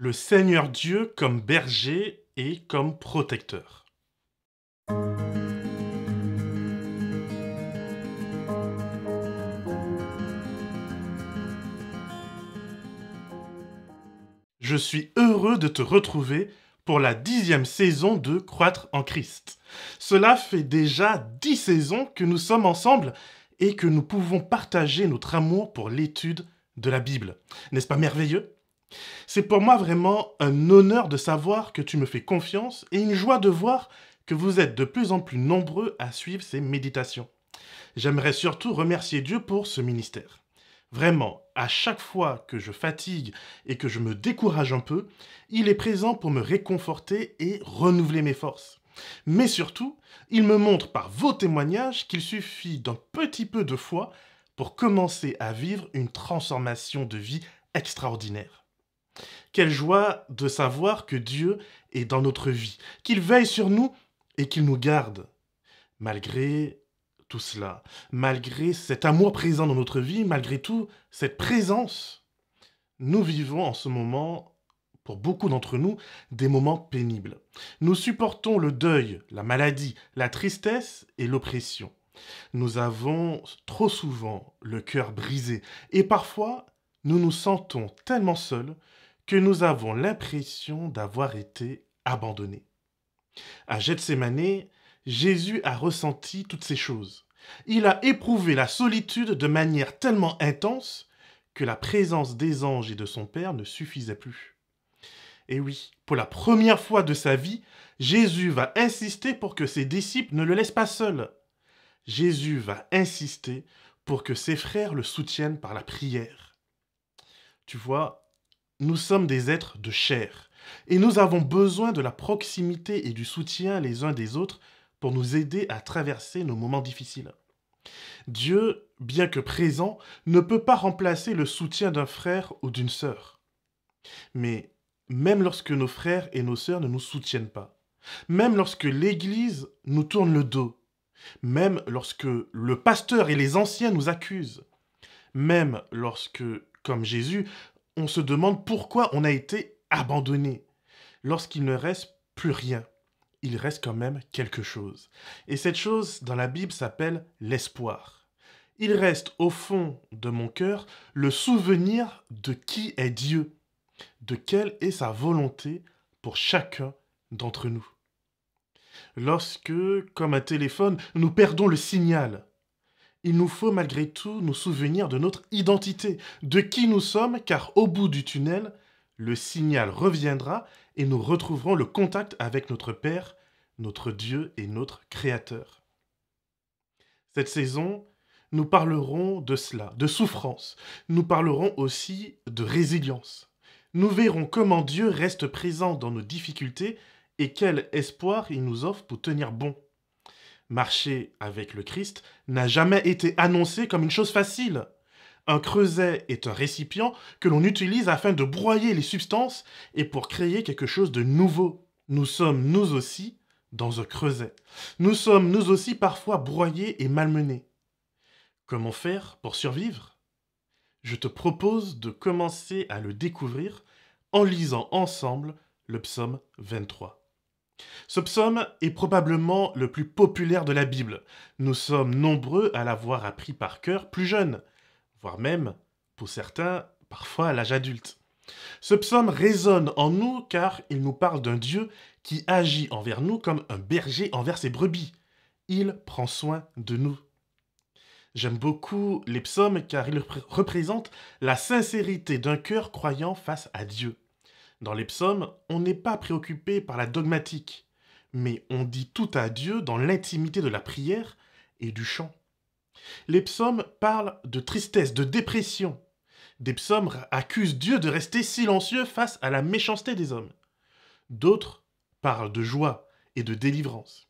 Le Seigneur Dieu comme berger et comme protecteur. Je suis heureux de te retrouver pour la 10e saison de Croître en Christ. Cela fait déjà 10 saisons que nous sommes ensemble et que nous pouvons partager notre amour pour l'étude de la Bible. N'est-ce pas merveilleux ? C'est pour moi vraiment un honneur de savoir que tu me fais confiance et une joie de voir que vous êtes de plus en plus nombreux à suivre ces méditations. J'aimerais surtout remercier Dieu pour ce ministère. Vraiment, à chaque fois que je fatigue et que je me décourage un peu, il est présent pour me réconforter et renouveler mes forces. Mais surtout, il me montre par vos témoignages qu'il suffit d'un petit peu de foi pour commencer à vivre une transformation de vie extraordinaire. Quelle joie de savoir que Dieu est dans notre vie, qu'il veille sur nous et qu'il nous garde. Malgré tout cela, malgré cet amour présent dans notre vie, malgré tout, cette présence, nous vivons en ce moment, pour beaucoup d'entre nous, des moments pénibles. Nous supportons le deuil, la maladie, la tristesse et l'oppression. Nous avons trop souvent le cœur brisé et parfois, nous nous sentons tellement seuls que nous avons l'impression d'avoir été abandonnés. À Gethsémanée, Jésus a ressenti toutes ces choses. Il a éprouvé la solitude de manière tellement intense que la présence des anges et de son Père ne suffisait plus. Et oui, pour la première fois de sa vie, Jésus va insister pour que ses disciples ne le laissent pas seul. Jésus va insister pour que ses frères le soutiennent par la prière. Tu vois, nous sommes des êtres de chair et nous avons besoin de la proximité et du soutien les uns des autres pour nous aider à traverser nos moments difficiles. Dieu, bien que présent, ne peut pas remplacer le soutien d'un frère ou d'une sœur. Mais même lorsque nos frères et nos sœurs ne nous soutiennent pas, même lorsque l'Église nous tourne le dos, même lorsque le pasteur et les anciens nous accusent, même lorsque, comme Jésus, on se demande pourquoi on a été abandonné, lorsqu'il ne reste plus rien, il reste quand même quelque chose. Et cette chose, dans la Bible, s'appelle l'espoir. Il reste au fond de mon cœur le souvenir de qui est Dieu, de quelle est sa volonté pour chacun d'entre nous. Lorsque, comme un téléphone, nous perdons le signal, il nous faut malgré tout nous souvenir de notre identité, de qui nous sommes, car au bout du tunnel, le signal reviendra et nous retrouverons le contact avec notre Père, notre Dieu et notre Créateur. Cette saison, nous parlerons de cela, de souffrance. Nous parlerons aussi de résilience. Nous verrons comment Dieu reste présent dans nos difficultés et quel espoir il nous offre pour tenir bon. Marcher avec le Christ n'a jamais été annoncé comme une chose facile. Un creuset est un récipient que l'on utilise afin de broyer les substances et pour créer quelque chose de nouveau. Nous sommes, nous aussi, dans un creuset. Nous sommes, nous aussi, parfois broyés et malmenés. Comment faire pour survivre ? Je te propose de commencer à le découvrir en lisant ensemble le psaume 23. Ce psaume est probablement le plus populaire de la Bible. Nous sommes nombreux à l'avoir appris par cœur plus jeunes, voire même, pour certains, parfois à l'âge adulte. Ce psaume résonne en nous car il nous parle d'un Dieu qui agit envers nous comme un berger envers ses brebis. Il prend soin de nous. J'aime beaucoup les psaumes car ils représentent la sincérité d'un cœur croyant face à Dieu. Dans les psaumes, on n'est pas préoccupé par la dogmatique, mais on dit tout à Dieu dans l'intimité de la prière et du chant. Les psaumes parlent de tristesse, de dépression. Des psaumes accusent Dieu de rester silencieux face à la méchanceté des hommes. D'autres parlent de joie et de délivrance.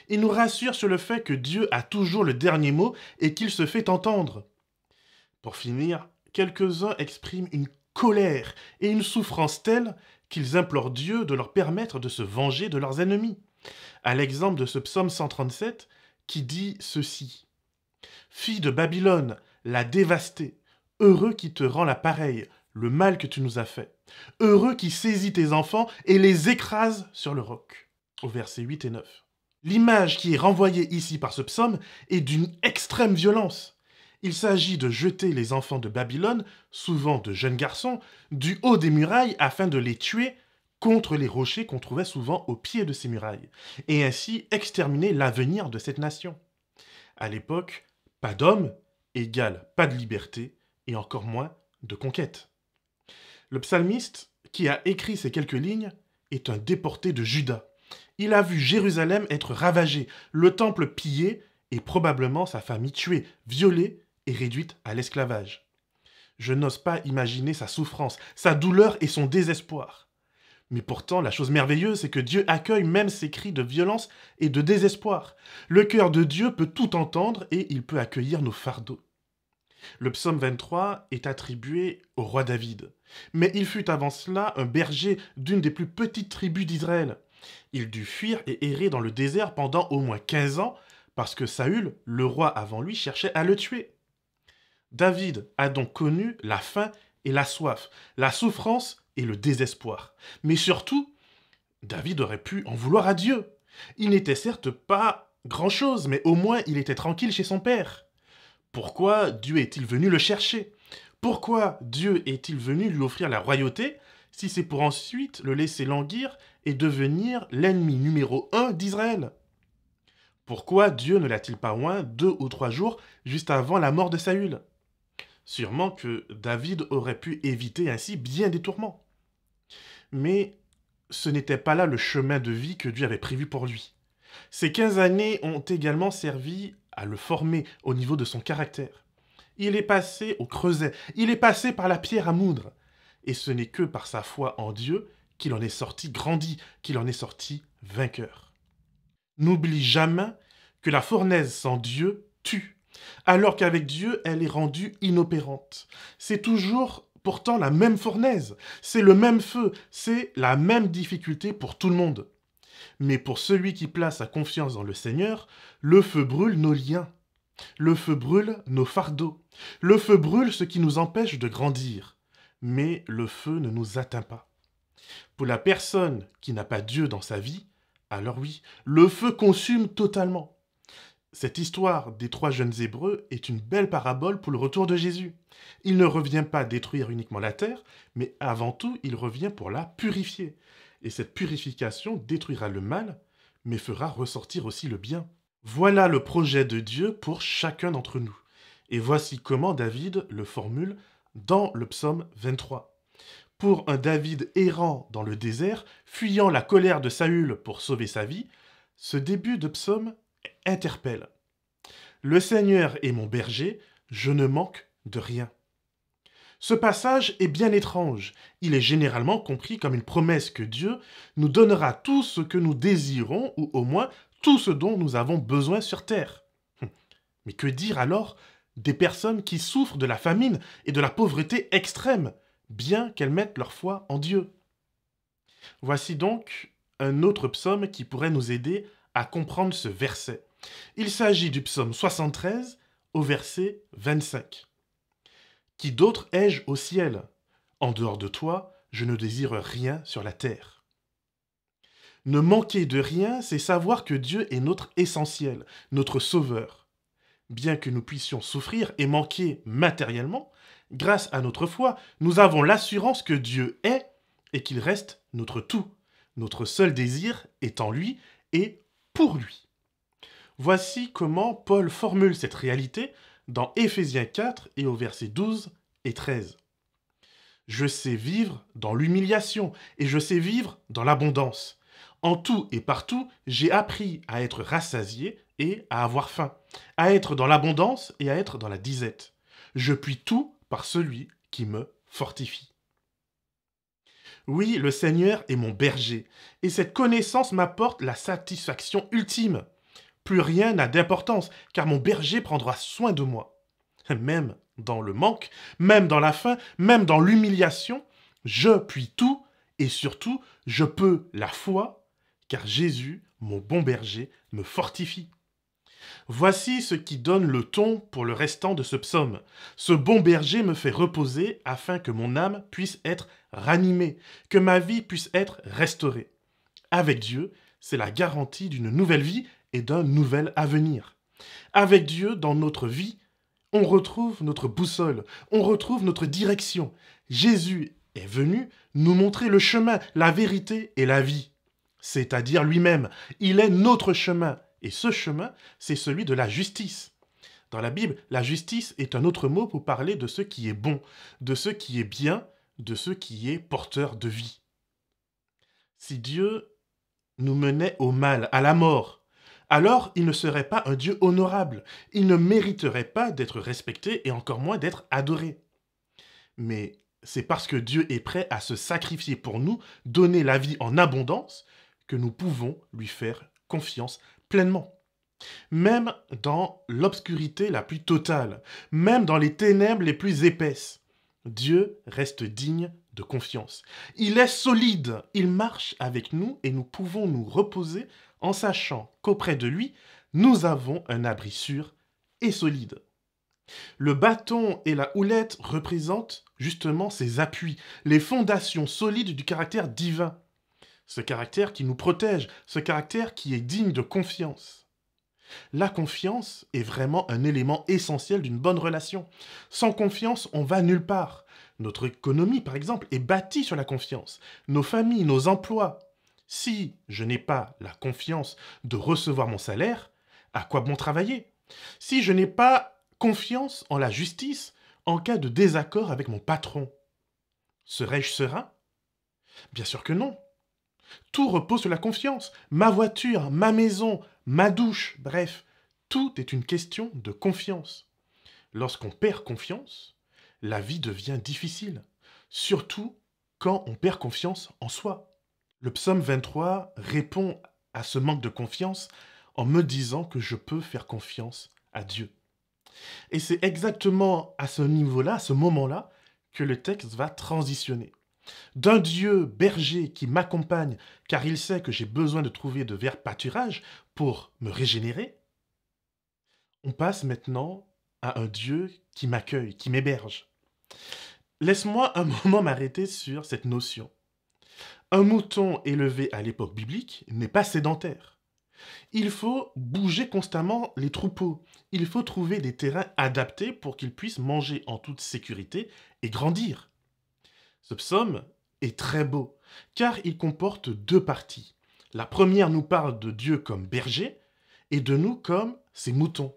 Ils nous rassurent sur le fait que Dieu a toujours le dernier mot et qu'il se fait entendre. Pour finir, quelques-uns expriment une colère et une souffrance telle qu'ils implorent Dieu de leur permettre de se venger de leurs ennemis. À l'exemple de ce psaume 137 qui dit ceci. « Fille de Babylone, la dévastée, heureux qui te rend la pareille, le mal que tu nous as fait. Heureux qui saisit tes enfants et les écrase sur le roc. Au verset 8 et 9. L'image qui est renvoyée ici par ce psaume est d'une extrême violence. Il s'agit de jeter les enfants de Babylone, souvent de jeunes garçons, du haut des murailles afin de les tuer contre les rochers qu'on trouvait souvent au pied de ces murailles, et ainsi exterminer l'avenir de cette nation. À l'époque, pas d'homme égale pas de liberté, et encore moins de conquête. Le psalmiste, qui a écrit ces quelques lignes, est un déporté de Juda. Il a vu Jérusalem être ravagée, le temple pillé et probablement sa famille tuée, violée et réduite à l'esclavage. Je n'ose pas imaginer sa souffrance, sa douleur et son désespoir. Mais pourtant, la chose merveilleuse, c'est que Dieu accueille même ces cris de violence et de désespoir. Le cœur de Dieu peut tout entendre et il peut accueillir nos fardeaux. Le psaume 23 est attribué au roi David. Mais il fut avant cela un berger d'une des plus petites tribus d'Israël. Il dut fuir et errer dans le désert pendant au moins 15 ans parce que Saül, le roi avant lui, cherchait à le tuer. David a donc connu la faim et la soif, la souffrance et le désespoir. Mais surtout, David aurait pu en vouloir à Dieu. Il n'était certes pas grand-chose, mais au moins il était tranquille chez son père. Pourquoi Dieu est-il venu le chercher? Pourquoi Dieu est-il venu lui offrir la royauté si c'est pour ensuite le laisser languir et devenir l'ennemi numéro 1 d'Israël? Pourquoi Dieu ne l'a-t-il pas oint 2 ou 3 jours juste avant la mort de Saül? Sûrement que David aurait pu éviter ainsi bien des tourments. Mais ce n'était pas là le chemin de vie que Dieu avait prévu pour lui. Ces 15 années ont également servi à le former au niveau de son caractère. Il est passé au creuset, il est passé par la pierre à moudre. Et ce n'est que par sa foi en Dieu qu'il en est sorti grandi, qu'il en est sorti vainqueur. N'oublie jamais que la fournaise sans Dieu tue, alors qu'avec Dieu, elle est rendue inopérante. C'est toujours pourtant la même fournaise, c'est le même feu, c'est la même difficulté pour tout le monde. Mais pour celui qui place sa confiance dans le Seigneur, le feu brûle nos liens, le feu brûle nos fardeaux, le feu brûle ce qui nous empêche de grandir, mais le feu ne nous atteint pas. Pour la personne qui n'a pas Dieu dans sa vie, alors oui, le feu consume totalement. Cette histoire des 3 jeunes Hébreux est une belle parabole pour le retour de Jésus. Il ne revient pas détruire uniquement la terre, mais avant tout, il revient pour la purifier. Et cette purification détruira le mal, mais fera ressortir aussi le bien. Voilà le projet de Dieu pour chacun d'entre nous. Et voici comment David le formule dans le psaume 23. Pour un David errant dans le désert, fuyant la colère de Saül pour sauver sa vie, ce début de psaume interpelle. Le Seigneur est mon berger, je ne manque de rien. Ce passage est bien étrange. Il est généralement compris comme une promesse que Dieu nous donnera tout ce que nous désirons, ou au moins tout ce dont nous avons besoin sur terre. Mais que dire alors des personnes qui souffrent de la famine et de la pauvreté extrême, bien qu'elles mettent leur foi en Dieu? Voici donc un autre psaume qui pourrait nous aider à comprendre ce verset. Il s'agit du psaume 73 au verset 25. Qui d'autre ai-je au ciel? En dehors de toi, je ne désire rien sur la terre. Ne manquer de rien, c'est savoir que Dieu est notre essentiel, notre sauveur. Bien que nous puissions souffrir et manquer matériellement, grâce à notre foi, nous avons l'assurance que Dieu est et qu'il reste notre tout. Notre seul désir est en lui et pour lui. Voici comment Paul formule cette réalité dans Éphésiens 4 et au verset 12 et 13. Je sais vivre dans l'humiliation et je sais vivre dans l'abondance. En tout et partout, j'ai appris à être rassasié et à avoir faim, à être dans l'abondance et à être dans la disette. Je puis tout par celui qui me fortifie. Oui, le Seigneur est mon berger, et cette connaissance m'apporte la satisfaction ultime. Plus rien n'a d'importance, car mon berger prendra soin de moi. Même dans le manque, même dans la faim, même dans l'humiliation, je puis tout, et surtout, je peux la foi, car Jésus, mon bon berger, me fortifie. Voici ce qui donne le ton pour le restant de ce psaume. Ce bon berger me fait reposer afin que mon âme puisse être ranimée, que ma vie puisse être restaurée. Avec Dieu, c'est la garantie d'une nouvelle vie et d'un nouvel avenir. Avec Dieu, dans notre vie, on retrouve notre boussole, on retrouve notre direction. Jésus est venu nous montrer le chemin, la vérité et la vie. C'est-à-dire lui-même. Il est notre chemin. Et ce chemin, c'est celui de la justice. Dans la Bible, la justice est un autre mot pour parler de ce qui est bon, de ce qui est bien, de ce qui est porteur de vie. Si Dieu nous menait au mal, à la mort, alors il ne serait pas un Dieu honorable. Il ne mériterait pas d'être respecté et encore moins d'être adoré. Mais c'est parce que Dieu est prêt à se sacrifier pour nous, donner la vie en abondance, que nous pouvons lui faire confiance pleinement. Même dans l'obscurité la plus totale, même dans les ténèbres les plus épaisses, Dieu reste digne de confiance. Il est solide, il marche avec nous et nous pouvons nous reposer en sachant qu'auprès de lui, nous avons un abri sûr et solide. Le bâton et la houlette représentent justement ces appuis, les fondations solides du caractère divin. Ce caractère qui nous protège, ce caractère qui est digne de confiance. La confiance est vraiment un élément essentiel d'une bonne relation. Sans confiance, on va nulle part. Notre économie, par exemple, est bâtie sur la confiance. Nos familles, nos emplois. Si je n'ai pas la confiance de recevoir mon salaire, à quoi bon travailler? Si je n'ai pas confiance en la justice en cas de désaccord avec mon patron, serais-je serein? Bien sûr que non. Tout repose sur la confiance. Ma voiture, ma maison, ma douche, bref, tout est une question de confiance. Lorsqu'on perd confiance, la vie devient difficile, surtout quand on perd confiance en soi. Le psaume 23 répond à ce manque de confiance en me disant que je peux faire confiance à Dieu. Et c'est exactement à ce niveau-là, à ce moment-là, que le texte va transitionner. D'un Dieu berger qui m'accompagne, car il sait que j'ai besoin de trouver de verts pâturages pour me régénérer, on passe maintenant à un Dieu qui m'accueille, qui m'héberge. Laisse-moi un moment m'arrêter sur cette notion. Un mouton élevé à l'époque biblique n'est pas sédentaire. Il faut bouger constamment les troupeaux. Il faut trouver des terrains adaptés pour qu'ils puissent manger en toute sécurité et grandir. Ce psaume est très beau, car il comporte deux parties. La première nous parle de Dieu comme berger et de nous comme ses moutons.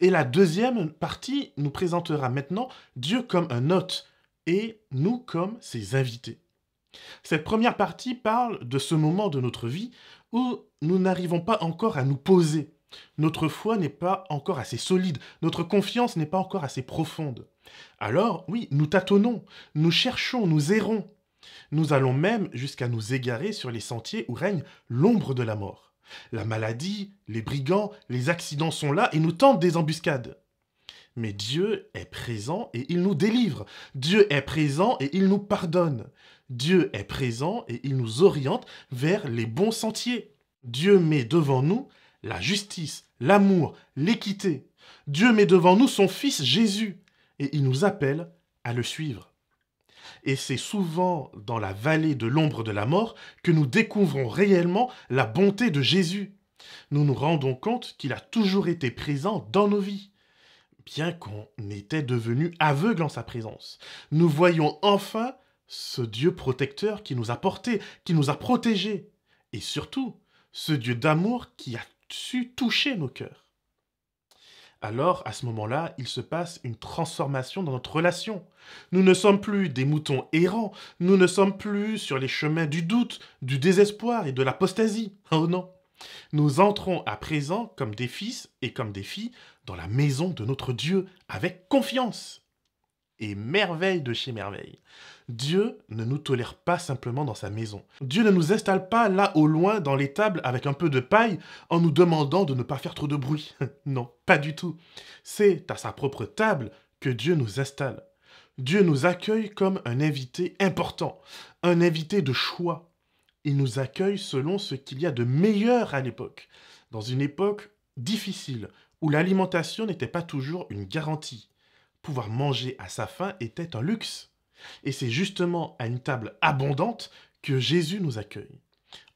Et la deuxième partie nous présentera maintenant Dieu comme un hôte et nous comme ses invités. Cette première partie parle de ce moment de notre vie où nous n'arrivons pas encore à nous poser. Notre foi n'est pas encore assez solide, notre confiance n'est pas encore assez profonde. Alors, oui, nous tâtonnons, nous cherchons, nous errons. Nous allons même jusqu'à nous égarer sur les sentiers où règne l'ombre de la mort. La maladie, les brigands, les accidents sont là et nous tentent des embuscades. Mais Dieu est présent et il nous délivre. Dieu est présent et il nous pardonne. Dieu est présent et il nous oriente vers les bons sentiers. Dieu met devant nous la justice, l'amour, l'équité. Dieu met devant nous son Fils Jésus et il nous appelle à le suivre. Et c'est souvent dans la vallée de l'ombre de la mort que nous découvrons réellement la bonté de Jésus. Nous nous rendons compte qu'il a toujours été présent dans nos vies, bien qu'on était devenu aveugle en sa présence. Nous voyons enfin ce Dieu protecteur qui nous a portés, qui nous a protégés, et surtout ce Dieu d'amour qui a su toucher nos cœurs. Alors, à ce moment-là, il se passe une transformation dans notre relation. Nous ne sommes plus des moutons errants, nous ne sommes plus sur les chemins du doute, du désespoir et de l'apostasie. Oh non! Nous entrons à présent comme des fils et comme des filles dans la maison de notre Dieu avec confiance. Et merveille de chez merveille, Dieu ne nous tolère pas simplement dans sa maison. Dieu ne nous installe pas là au loin dans l'étable avec un peu de paille en nous demandant de ne pas faire trop de bruit. Non, pas du tout. C'est à sa propre table que Dieu nous installe. Dieu nous accueille comme un invité important, un invité de choix. Il nous accueille selon ce qu'il y a de meilleur à l'époque, dans une époque difficiles, où l'alimentation n'était pas toujours une garantie. Pouvoir manger à sa faim était un luxe. Et c'est justement à une table abondante que Jésus nous accueille.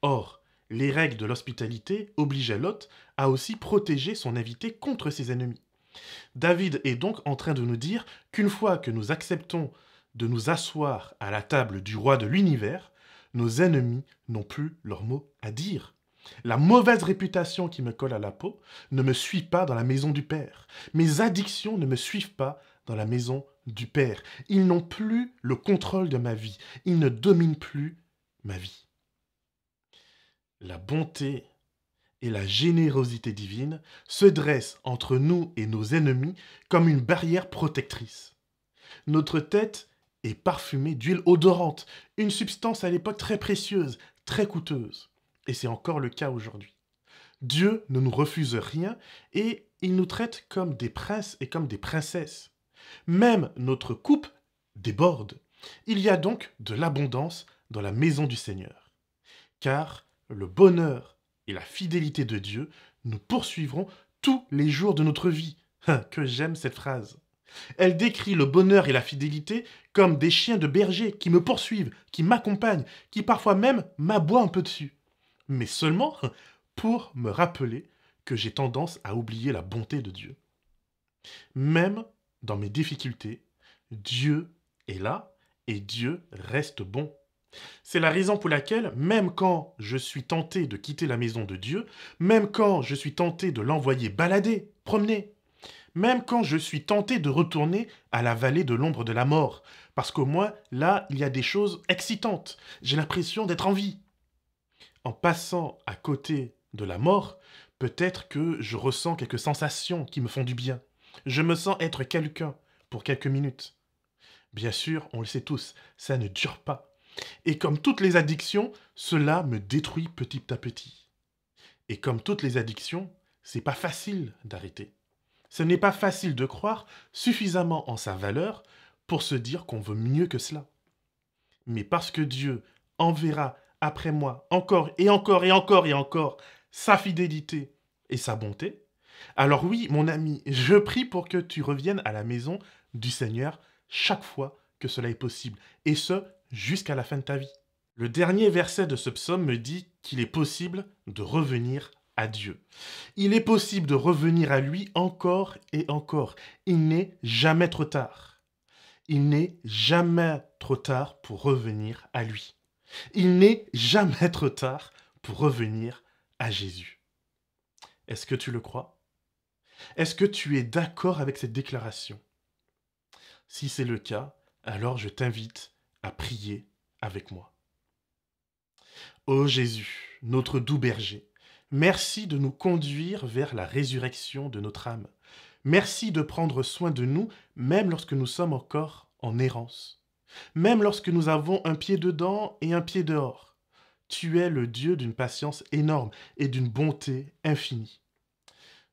Or, les règles de l'hospitalité obligeaient l'hôte à aussi protéger son invité contre ses ennemis. David est donc en train de nous dire qu'une fois que nous acceptons de nous asseoir à la table du roi de l'univers, nos ennemis n'ont plus leur mot à dire. La mauvaise réputation qui me colle à la peau ne me suit pas dans la maison du Père. Mes addictions ne me suivent pas dans la maison du Père. Ils n'ont plus le contrôle de ma vie. Ils ne dominent plus ma vie. La bonté et la générosité divine se dressent entre nous et nos ennemis comme une barrière protectrice. Notre tête est parfumée d'huile odorante, une substance à l'époque très précieuse, très coûteuse. Et c'est encore le cas aujourd'hui. Dieu ne nous refuse rien et il nous traite comme des princes et comme des princesses. Même notre coupe déborde. Il y a donc de l'abondance dans la maison du Seigneur. Car le bonheur et la fidélité de Dieu nous poursuivront tous les jours de notre vie. Que j'aime cette phrase. Elle décrit le bonheur et la fidélité comme des chiens de berger qui me poursuivent, qui m'accompagnent, qui parfois même m'aboient un peu dessus. Mais seulement pour me rappeler que j'ai tendance à oublier la bonté de Dieu. Même dans mes difficultés, Dieu est là et Dieu reste bon. C'est la raison pour laquelle, même quand je suis tenté de quitter la maison de Dieu, même quand je suis tenté de l'envoyer balader, promener, même quand je suis tenté de retourner à la vallée de l'ombre de la mort, parce qu'au moins, là, il y a des choses excitantes. J'ai l'impression d'être en vie. En passant à côté de la mort, peut-être que je ressens quelques sensations qui me font du bien. Je me sens être quelqu'un pour quelques minutes. Bien sûr, on le sait tous, ça ne dure pas. Et comme toutes les addictions, cela me détruit petit à petit. Et comme toutes les addictions, c'est pas facile d'arrêter. Ce n'est pas facile de croire suffisamment en sa valeur pour se dire qu'on veut mieux que cela. Mais parce que Dieu enverra après moi encore et encore et encore et encore sa fidélité et sa bonté, alors oui, mon ami, je prie pour que tu reviennes à la maison du Seigneur chaque fois que cela est possible, et ce, jusqu'à la fin de ta vie. Le dernier verset de ce psaume me dit qu'il est possible de revenir à Dieu. Il est possible de revenir à lui encore et encore. Il n'est jamais trop tard. Il n'est jamais trop tard pour revenir à lui. Il n'est jamais trop tard pour revenir à Jésus. Est-ce que tu le crois? Est-ce que tu es d'accord avec cette déclaration? Si c'est le cas, alors je t'invite à prier avec moi. Ô Jésus, notre doux berger, merci de nous conduire vers la résurrection de notre âme. Merci de prendre soin de nous, même lorsque nous sommes encore en errance. Même lorsque nous avons un pied dedans et un pied dehors. Tu es le Dieu d'une patience énorme et d'une bonté infinie.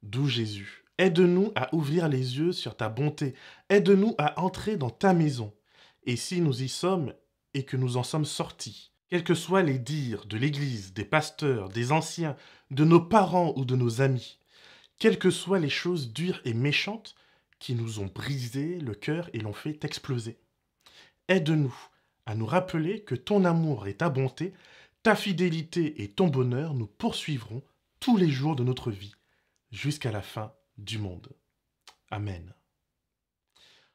Doux Jésus, aide-nous à ouvrir les yeux sur ta bonté. Aide-nous à entrer dans ta maison. Et si nous y sommes et que nous en sommes sortis, quels que soient les dires de l'Église, des pasteurs, des anciens, de nos parents ou de nos amis, quelles que soient les choses dures et méchantes qui nous ont brisé le cœur et l'ont fait exploser, aide-nous à nous rappeler que ton amour et ta bonté, ta fidélité et ton bonheur nous poursuivront tous les jours de notre vie, jusqu'à la fin du monde. Amen.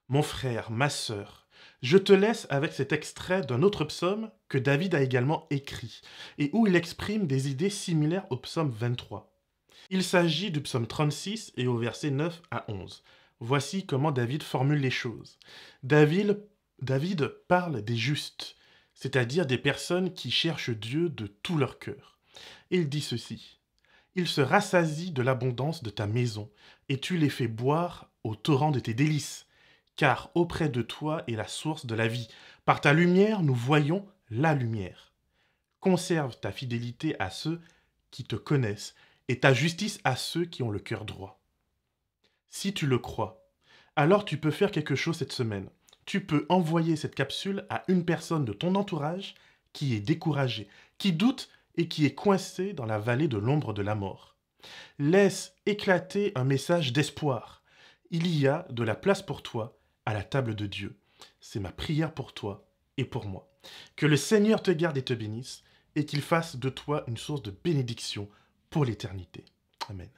Mon frère, ma sœur, je te laisse avec cet extrait d'un autre psaume que David a également écrit et où il exprime des idées similaires au psaume 23. Il s'agit du psaume 36 et au verset 9 à 11. Voici comment David formule les choses. David parle des justes, c'est-à-dire des personnes qui cherchent Dieu de tout leur cœur. Il dit ceci. Il se rassasie de l'abondance de ta maison, et tu les fais boire au torrent de tes délices. Car auprès de toi est la source de la vie. Par ta lumière, nous voyons la lumière. Conserve ta fidélité à ceux qui te connaissent, et ta justice à ceux qui ont le cœur droit. Si tu le crois, alors tu peux faire quelque chose cette semaine. Tu peux envoyer cette capsule à une personne de ton entourage qui est découragée, qui doute et qui est coincée dans la vallée de l'ombre de la mort. Laisse éclater un message d'espoir. Il y a de la place pour toi à la table de Dieu. C'est ma prière pour toi et pour moi. Que le Seigneur te garde et te bénisse, et qu'il fasse de toi une source de bénédiction pour l'éternité. Amen.